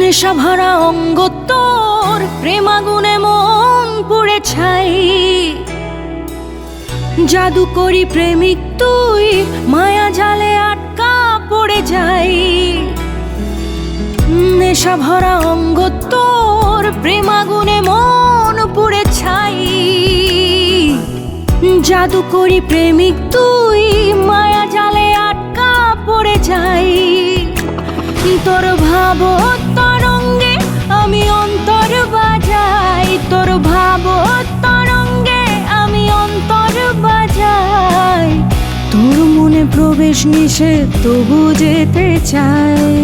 নেশা ভরা অঙ্গ তোর, প্রেমাগুনে মন পুড়ে ছাই। জাদু করি প্রেমিক তুই, মায়া জালে আটকা পড়ে যাই। নেশা ভরা অঙ্গ তোর, প্রেমাগুনে মন পুড়ে ছাই। জাদু করি প্রেমিক তুই, মায়া জালে আটকা পড়ে যাই। তোর ভাব তরঙ্গে আমি অন্তর বাজাই, তোর ভাব তরঙ্গে আমি অন্তর বাজাই। তোর মনে প্রবেশ নিষেধ তবু যেতে চাই,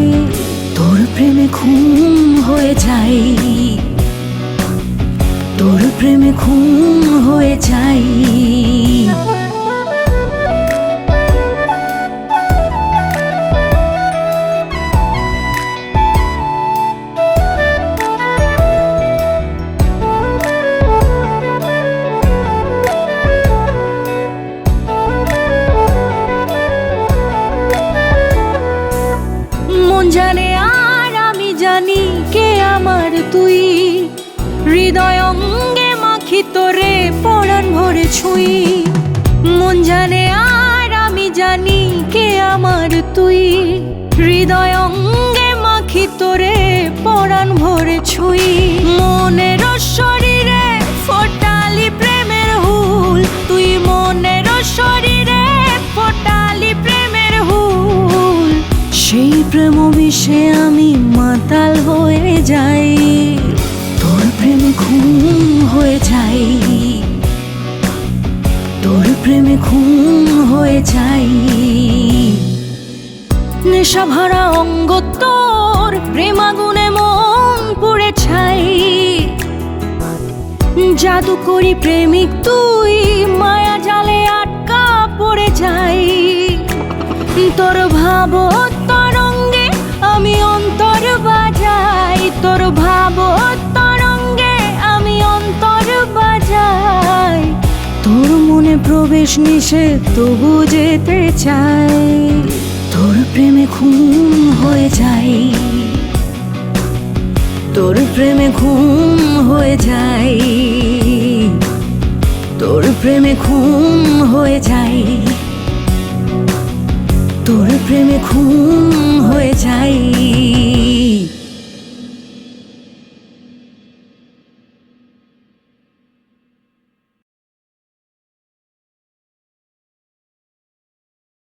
তোর প্রেমে খুন হয়ে যাই, তোর প্রেমে খুন হয়ে যাই। মন জানে আর আমি জানি কে আমার তুই, হৃদয় অঙ্গে মাখি তোরে পরাণ ভরে ছুঁই। মন জানে আর আমি জানি কে আমার তুই, হৃদয় অঙ্গে মাখি তোরে পরাণ ভরে ছুঁই। মনের শরীরে ফোটালি প্রেমের হুল, তুই মনের শরীরে ফোটালি প্রেমের হুল। সেই প্রেম বিষে আমি মাতাল হয়ে যাই, তোর প্রেমে খুন হয়ে যাই, তোর প্রেমে খুন হয়ে যাই। নেশা ভরা অঙ্গ তোর, প্রেমাগুনে মন পুড়ে ছাই। জাদু করি প্রেমিক তুই, মায়া জালে আটকা পড়ে যাই। তোর ভাব তরঙ্গে আমি অন্তর বাজাই, তোর ভাব তরঙ্গে আমি অন্তর বাজাই। তোর মনে প্রবেশ নিষেধ তবু যেতে চাই, তোর প্রেমে খুন হয়ে যাই, তোর প্রেমে খুন হয়ে যাই, তোর প্রেমে খুন হয়ে যাই, তোর প্রেমে খুন হয়ে যাই।